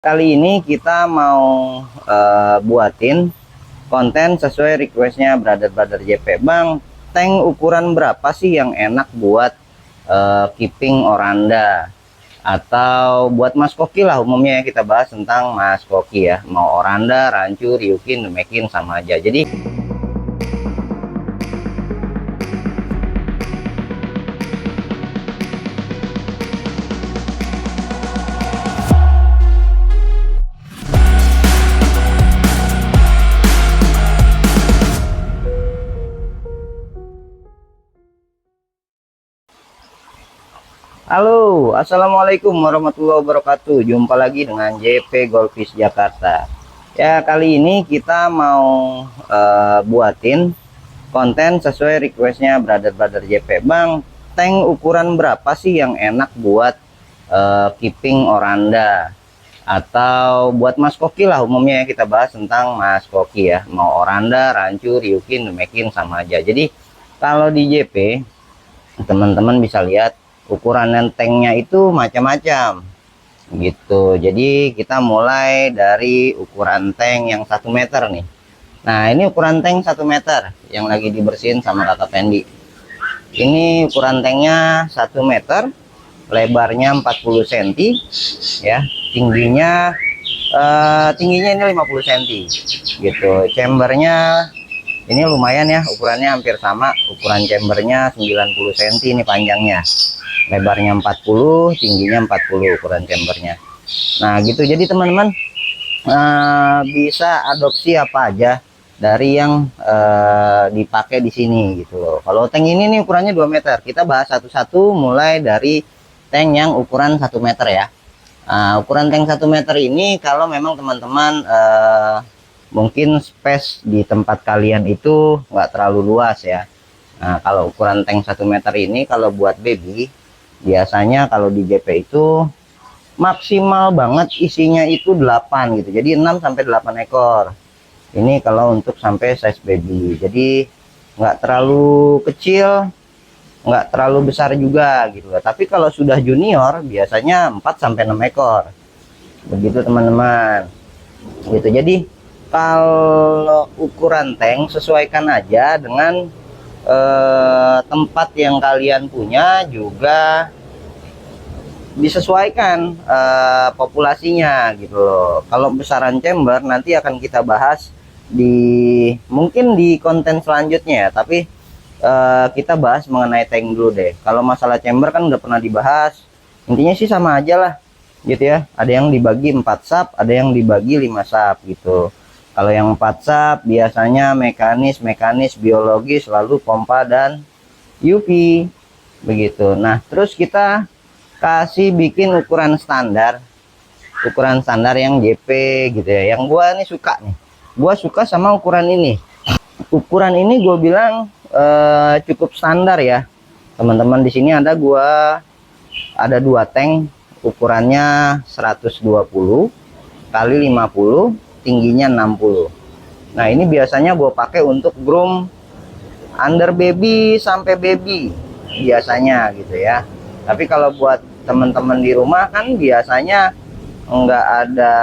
Kali ini kita mau buatin konten sesuai requestnya brother JP. Bang, tank ukuran berapa sih yang enak buat keeping oranda atau buat Mas Koki lah, umumnya ya kita bahas tentang Mas Koki ya. Mau oranda, rancu, ryukin, mekin sama aja. Jadi halo, assalamualaikum warahmatullahi wabarakatuh. Jumpa lagi dengan JP Golfis Jakarta. Ya, kali ini kita mau buatin konten sesuai requestnya brother JP. Bang, tank ukuran berapa sih yang enak buat keeping oranda atau buat Mas Koki lah, umumnya ya kita bahas tentang Mas Koki ya. Mau oranda, rancu, ryukin, mekin sama aja. Jadi kalau di JP teman-teman bisa lihat ukuran tanknya itu macam-macam gitu. Jadi kita mulai dari ukuran tank yang 1 meter nih. Nah, ini ukuran tank 1 meter yang lagi dibersihin sama kakak Pendi. Ini ukuran tanknya 1 meter, lebarnya 40 cm ya, tingginya ini 50 cm gitu. Chambernya ini lumayan ya, ukurannya hampir sama. Ukuran chambernya 90 cm ini panjangnya, lebarnya 40, tingginya 40 ukuran chambernya. Nah gitu, jadi teman-teman bisa adopsi apa aja dari yang dipakai di sini gitu loh. Kalau tank ini nih ukurannya 2 meter, kita bahas satu-satu mulai dari tank yang ukuran 1 meter ya. Ukuran tank 1 meter ini kalau memang teman-teman mungkin space di tempat kalian itu nggak terlalu luas ya. Nah, kalau ukuran tank 1 meter ini kalau buat baby biasanya kalau di JP itu maksimal banget isinya itu 8 gitu. Jadi 6 sampai 8 ekor. Ini kalau untuk sampai size baby. Jadi nggak terlalu kecil, nggak terlalu besar juga gitu. Tapi kalau sudah junior biasanya 4 sampai 6 ekor. Begitu teman-teman. Gitu. Jadi kalau ukuran tank sesuaikan aja dengan tempat yang kalian punya, juga disesuaikan populasinya gitu loh. Kalau besaran chamber nanti akan kita bahas mungkin di konten selanjutnya ya, tapi kita bahas mengenai tank dulu deh. Kalau masalah chamber kan udah pernah dibahas, intinya sih sama aja lah gitu ya. Ada yang dibagi 4 sub, ada yang dibagi 5 sub gitu. Kalau yang 4 sub biasanya mekanis, biologis, lalu pompa dan UV begitu. Nah, terus kita kasih bikin ukuran standar yang JP gitu ya. Yang gua nih suka nih. Gua suka sama ukuran ini. Ukuran ini gue bilang cukup standar ya. Teman-teman, di sini ada ada 2 tank ukurannya 120 kali 50, tingginya 60. Nah, ini biasanya gue pakai untuk groom under baby sampai baby biasanya gitu ya. Tapi kalau buat teman-teman di rumah kan biasanya nggak ada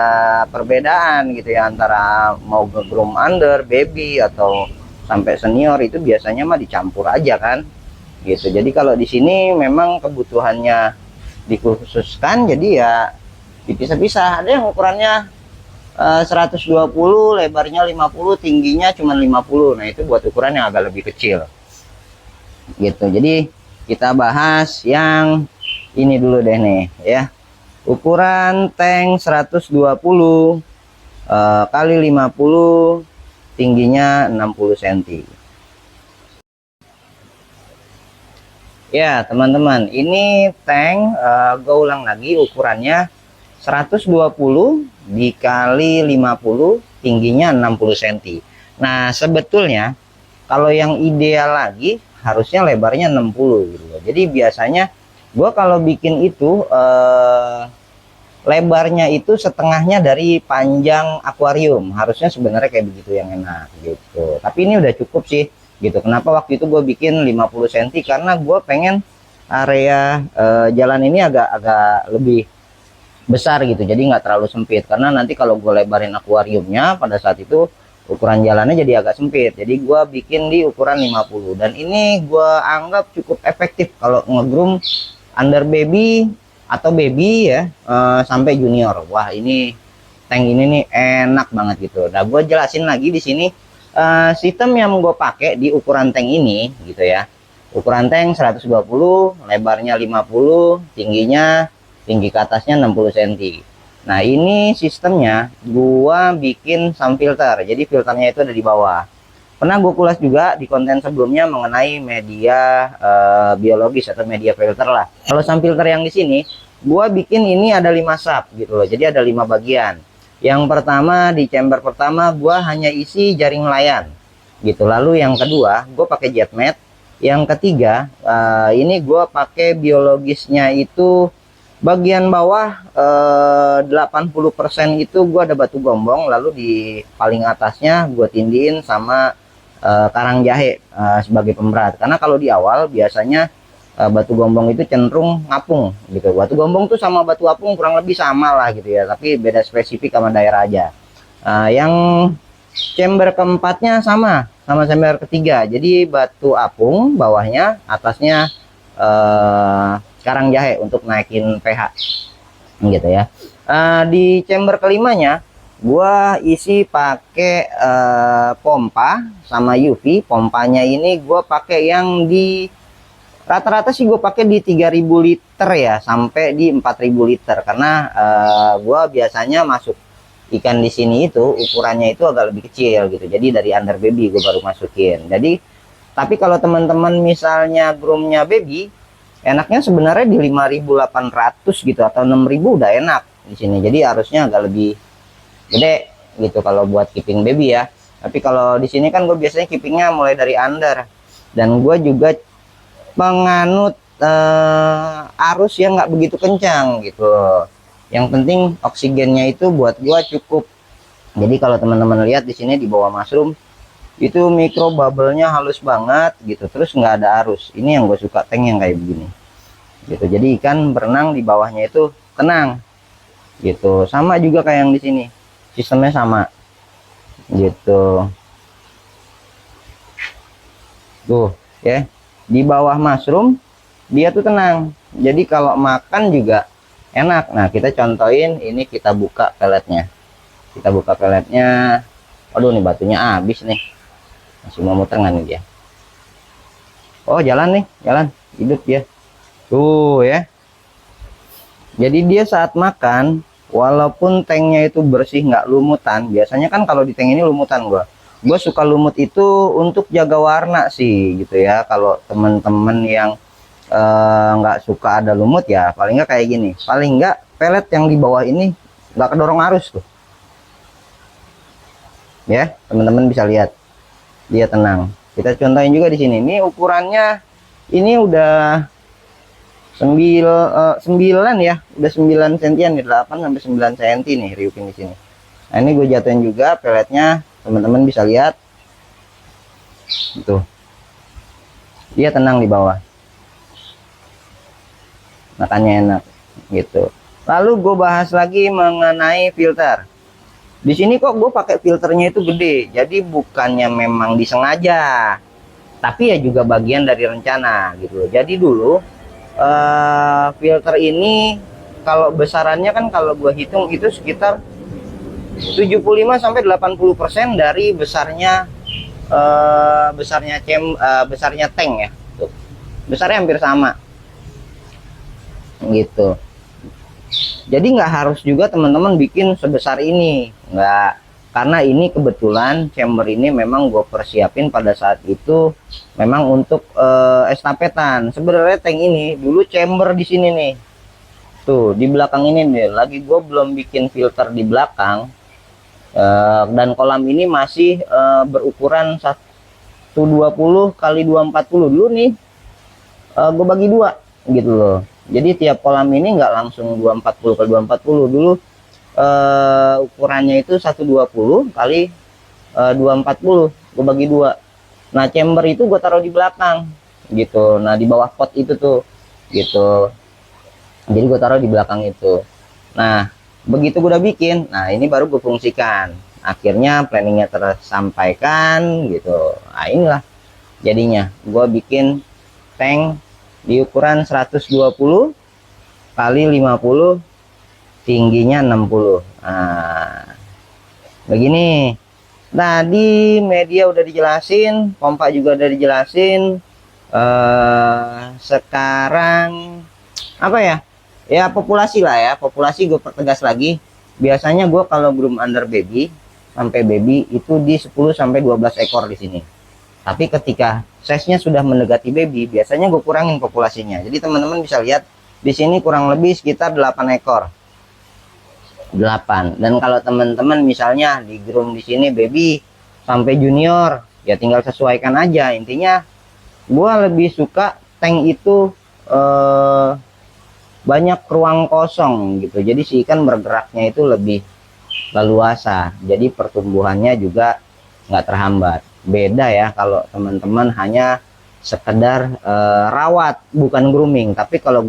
perbedaan gitu ya, antara mau groom under baby atau sampai senior, itu biasanya mah dicampur aja kan gitu. Jadi kalau di sini memang kebutuhannya dikhususkan, jadi ya dipisah-pisah. Ada yang ukurannya 120, lebarnya 50, tingginya cuma 50. Nah, itu buat ukuran yang agak lebih kecil gitu. Jadi kita bahas yang ini dulu deh nih ya. Ukuran tank 120 kali 50, tingginya 60 cm. Ya teman-teman, ini tank gue ulang lagi, ukurannya 120 dikali 50, tingginya 60 cm. Nah, sebetulnya kalau yang ideal lagi harusnya lebarnya 60 gitu loh. Jadi biasanya gue kalau bikin itu lebarnya itu setengahnya dari panjang akuarium. Harusnya sebenarnya kayak begitu yang enak gitu. Tapi ini udah cukup sih gitu. Kenapa waktu itu gue bikin 50 cm? Karena gue pengen area jalan ini agak lebih besar gitu, jadi nggak terlalu sempit. Karena nanti kalau gue lebarin akuariumnya pada saat itu ukuran jalannya jadi agak sempit, jadi gue bikin di ukuran 50. Dan ini gue anggap cukup efektif kalau ngegroom under baby atau baby ya, sampai junior. Wah, ini tank ini nih enak banget gitu. Nah, gue jelasin lagi di sini sistem yang gue pakai di ukuran tank ini gitu ya. Ukuran tank 120, lebarnya 50, tinggi ke atasnya 60 cm. Nah, ini sistemnya gua bikin sun filter. Jadi filternya itu ada di bawah. Pernah gue kulas juga di konten sebelumnya mengenai media biologis atau media filter lah. Kalau sun filter yang di sini, gua bikin ini ada 5 sub gitu loh. Jadi ada 5 bagian. Yang pertama, di chamber pertama gua hanya isi jaring nelayan gitu. Lalu yang kedua, gue pakai jet mat. Yang ketiga, ini gue pakai biologisnya itu bagian bawah 80% itu gue ada batu gombong, lalu di paling atasnya gue tindiin sama karang jahe sebagai pemberat. Karena kalau di awal biasanya batu gombong itu cenderung ngapung gitu. Batu gombong tuh sama batu apung kurang lebih sama lah gitu ya, tapi beda spesifik sama daerah aja. Yang chamber keempatnya sama chamber ketiga, jadi batu apung bawahnya, atasnya karang jahe untuk naikin pH gitu ya. Di chamber kelimanya gua isi pakai pompa sama UV. Pompanya ini gua pakai yang di rata-rata sih gue pakai di 3000 liter ya sampai di 4000 liter, karena gua biasanya masuk ikan di sini itu ukurannya itu agak lebih kecil gitu, jadi dari under baby gue baru masukin. Jadi tapi kalau teman-teman misalnya groomnya baby, enaknya sebenarnya di 5800 gitu atau 6000 udah enak di sini. Jadi harusnya agak lebih gede gitu kalau buat keeping baby ya. Tapi kalau di sini kan gue biasanya keepingnya mulai dari under, dan gue juga penganut arus yang nggak begitu kencang gitu. Yang penting oksigennya itu buat gua cukup. Jadi kalau teman-teman lihat di sini di bawah mushroom itu mikro bubble-nya halus banget gitu, terus nggak ada arus. Ini yang gue suka tank yang kayak begini gitu. Jadi ikan berenang di bawahnya itu tenang gitu. Sama juga kayak yang di sini, sistemnya sama gitu. Tuh ya, di bawah mushroom dia tuh tenang. Jadi kalau makan juga enak. Nah, kita contohin ini, kita buka peletnya. Waduh, nih batunya habis nih. Masih mau muter nggak nih dia? Oh, jalan nih, jalan. Hidup ya. Tuh ya. Jadi dia saat makan, walaupun tanknya itu bersih nggak lumutan, biasanya kan kalau di tank ini lumutan gue suka lumut itu untuk jaga warna sih gitu ya. Kalau teman-teman yang nggak suka ada lumut ya, paling nggak kayak gini, paling nggak pelet yang di bawah ini nggak kedorong arus tuh ya. Teman-teman bisa lihat dia tenang. Kita contohin juga di sini. Ini ukurannya ini udah 9 ya, udah 9 sentian nih, 8 sampai 9 cm nih riupin di sini. Nah, ini gue jatuhin juga peletnya, teman-teman bisa lihat tuh, dia tenang di bawah, makannya enak gitu. Lalu gue bahas lagi mengenai filter. Di sini kok gue pakai filternya itu gede, jadi bukannya memang disengaja, tapi ya juga bagian dari rencana gitu. Jadi dulu filter ini kalau besarannya kan kalau gue hitung itu sekitar 75 sampai 80% dari besarnya besarnya tank ya. Tuh. Besarnya hampir sama gitu. Jadi nggak harus juga teman-teman bikin sebesar ini, nggak, karena ini kebetulan chamber ini memang gue persiapin pada saat itu memang untuk estafetan. Sebenarnya tank ini dulu chamber di sini nih, tuh di belakang ini nih, lagi gue belum bikin filter di belakang, dan kolam ini masih berukuran 120 kali 240 dulu nih, gue bagi dua gitu loh. Jadi tiap kolam ini nggak langsung 240 kali 240 dulu, ukurannya itu 120 kali 240 gue bagi dua. Nah, chamber itu gue taruh di belakang gitu. Nah, di bawah pot itu tuh gitu. Jadi gue taruh di belakang itu. Nah, begitu gue udah bikin, nah ini baru gue fungsikan. Akhirnya planningnya tersampaikan gitu. Nah inilah jadinya gue bikin tank di ukuran 120 kali 50, tingginya 60. Nah begini. Tadi media udah dijelasin, pompa juga udah dijelasin. Sekarang apa ya, ya populasi lah ya, populasi gue pertegas lagi. Biasanya gue kalau groom under baby sampai baby itu di 10 sampai 12 ekor di sini. Tapi ketika size-nya sudah mendekati baby, biasanya gue kurangin populasinya. Jadi teman-teman bisa lihat di sini kurang lebih sekitar 8 ekor. 8. Dan kalau teman-teman misalnya di groom di sini baby sampai junior, ya tinggal sesuaikan aja. Intinya gue lebih suka tank itu banyak ruang kosong gitu. Jadi si ikan bergeraknya itu lebih leluasa. Jadi pertumbuhannya juga nggak terhambat. Beda ya kalau teman-teman hanya sekedar rawat bukan grooming. Tapi kalau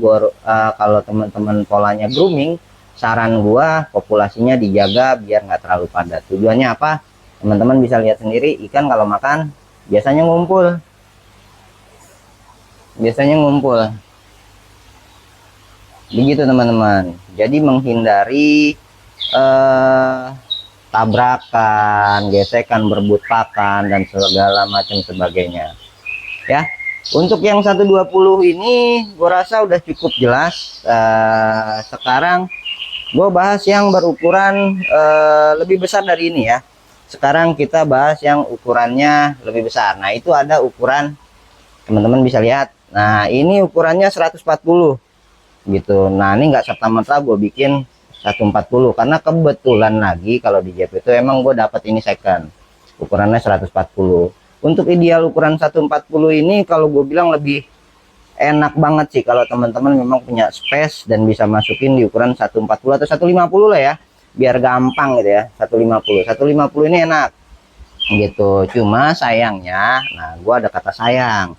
kalau teman-teman polanya grooming, saran gua populasinya dijaga biar nggak terlalu padat. Tujuannya apa? Teman-teman bisa lihat sendiri, ikan kalau makan biasanya ngumpul. Begitu teman-teman. Jadi menghindari tabrakan, gesekan, berebut pakan dan segala macam sebagainya. Ya. Untuk yang 120 ini gue rasa udah cukup jelas. Sekarang gue bahas yang berukuran lebih besar dari ini ya. Sekarang kita bahas yang ukurannya lebih besar. Nah, itu ada ukuran, teman-teman bisa lihat. Nah, ini ukurannya 140 gitu. Nah, ini nggak serta-merta gue bikin 140 karena kebetulan lagi kalau di JP itu emang gue dapat ini second ukurannya 140. Untuk ideal ukuran 140 ini kalau gue bilang lebih enak banget sih kalau teman-teman memang punya space dan bisa masukin di ukuran 140 atau 150 lah ya, biar gampang gitu ya. 150 ini enak gitu. Cuma sayangnya, nah gue ada kata sayang,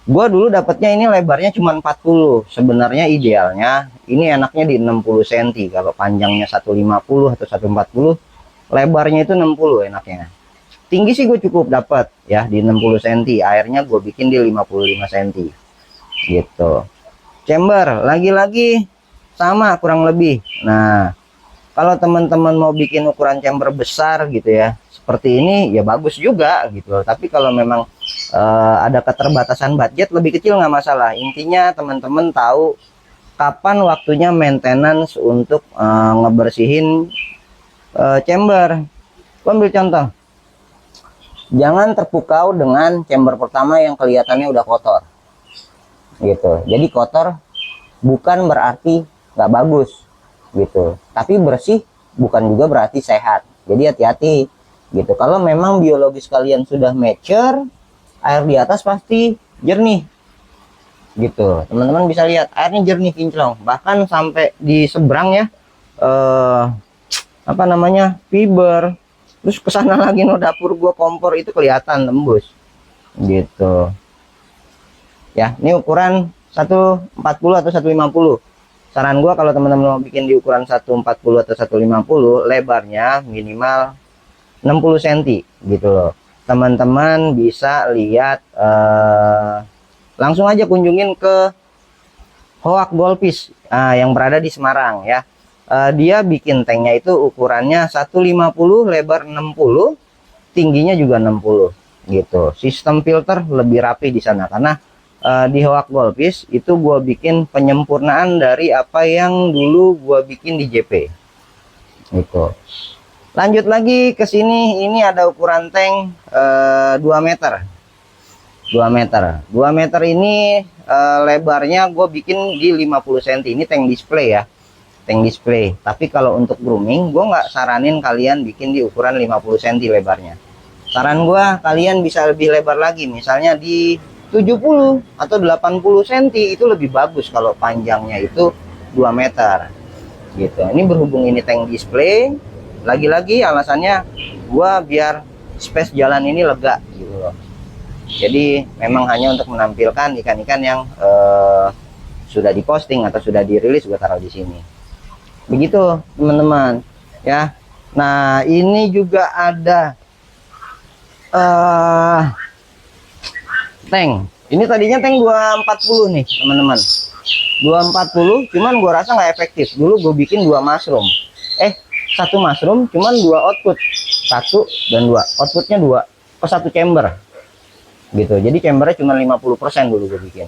gue dulu dapatnya ini lebarnya cuma 40. Sebenarnya idealnya ini enaknya di 60 cm. Kalau panjangnya 150 atau 140, lebarnya itu 60 enaknya. Tinggi sih gue cukup dapat ya di 60 cm. Airnya gue bikin di 55 cm gitu. Chamber lagi-lagi sama kurang lebih. Nah, kalau teman-teman mau bikin ukuran chamber besar gitu ya, seperti ini ya bagus juga gitu. Tapi kalau memang ada keterbatasan budget, lebih kecil nggak masalah. Intinya teman-teman tahu kapan waktunya maintenance untuk ngebersihin chamber. Gua ambil contoh, jangan terpukau dengan chamber pertama yang kelihatannya udah kotor gitu. Jadi kotor bukan berarti nggak bagus gitu, tapi bersih bukan juga berarti sehat. Jadi hati-hati gitu. Kalau memang biologis kalian sudah mature, air di atas pasti jernih gitu. Teman-teman bisa lihat airnya jernih kinclong, bahkan sampai di seberang ya, apa namanya, fiber. Terus kesana lagi no dapur gua kompor itu kelihatan tembus gitu ya. Ini ukuran 140 atau 150. Saran gua kalau teman-teman mau bikin di ukuran 140 atau 150, lebarnya minimal 60 cm gitu loh. Teman-teman bisa lihat, langsung aja kunjungin ke Hoak Golfish yang berada di Semarang ya. Dia bikin tanknya itu ukurannya 150, lebar 60, tingginya juga 60 gitu. Sistem filter lebih rapi di sana karena di Hoak Golfish itu gue bikin penyempurnaan dari apa yang dulu gue bikin di JP gitu. Lanjut lagi ke sini, ini ada ukuran tank 2 meter. 2 meter ini lebarnya gue bikin di 50 cm. Ini tank display ya, tank display. Tapi kalau untuk grooming gue nggak saranin kalian bikin di ukuran 50 cm lebarnya. Saran gue kalian bisa lebih lebar lagi, misalnya di 70 atau 80 cm itu lebih bagus kalau panjangnya itu 2 meter gitu. Ini berhubung ini tank display, lagi-lagi alasannya gua biar space jalan ini lega gitu loh. Jadi memang hanya untuk menampilkan ikan-ikan yang sudah diposting atau sudah dirilis, gua taruh di sini Begitu teman-teman ya. Nah ini juga ada tank. Ini tadinya tank 240 nih teman-teman, 240, cuman gua rasa nggak efektif. Dulu gue bikin dua mushroom, satu mushroom cuman dua output, satu dan dua outputnya dua ke satu chamber gitu. Jadi chambernya cuma 50% dulu gue bikin,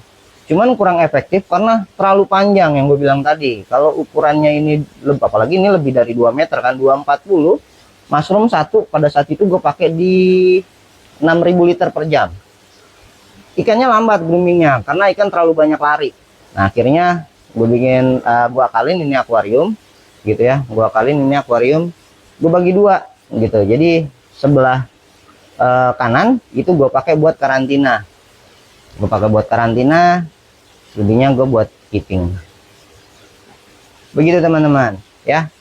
cuman kurang efektif karena terlalu panjang yang gue bilang tadi. Kalau ukurannya ini apalagi ini lebih dari 2 meter kan, 240 mushroom satu. Pada saat itu gue pakai di 6.000 liter per jam. Ikannya lambat groomingnya karena ikan terlalu banyak lari. Nah akhirnya gue bikin, gue akalin ini akuarium gitu ya, gue akalin ini akuarium, gue bagi dua gitu. Jadi sebelah kanan itu gue pakai buat karantina, lebihnya gue buat keeping. Begitu teman-teman ya.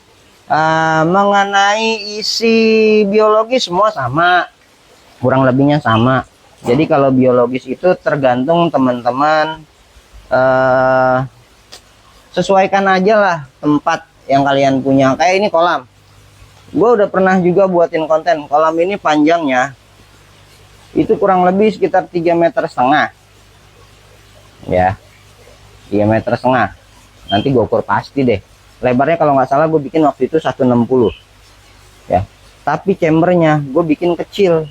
Mengenai isi biologis semua sama, kurang lebihnya sama. Jadi kalau biologis itu tergantung teman-teman, sesuaikan aja lah tempat yang kalian punya. Kayak ini kolam, gue udah pernah juga buatin konten. Kolam ini panjangnya itu kurang lebih sekitar 3,5 meter ya, 3,5 meter. Nanti gue ukur pasti deh. Lebarnya kalau nggak salah gue bikin waktu itu 160 ya, tapi chambernya gue bikin kecil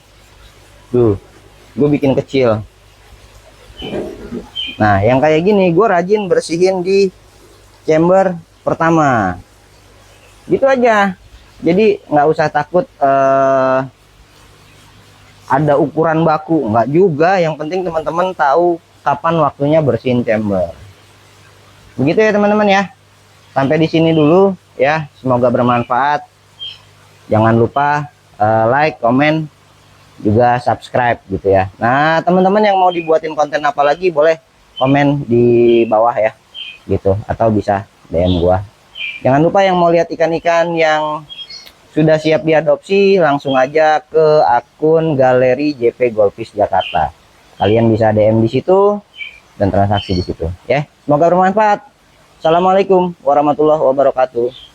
tuh, gue bikin kecil. Nah yang kayak gini gue rajin bersihin di chamber pertama gitu aja. Jadi nggak usah takut ada ukuran baku, nggak juga. Yang penting teman-teman tahu kapan waktunya bersihin chamber. Begitu ya teman-teman ya. Sampai di sini dulu ya, semoga bermanfaat. Jangan lupa like, komen, juga subscribe gitu ya. Nah teman-teman yang mau dibuatin konten apa lagi boleh komen di bawah ya gitu, atau bisa DM gua. Jangan lupa yang mau lihat ikan-ikan yang sudah siap diadopsi, langsung aja ke akun Galeri JP Goldfish Jakarta. Kalian bisa DM di situ dan transaksi di situ ya. Semoga bermanfaat. Assalamualaikum warahmatullahi wabarakatuh.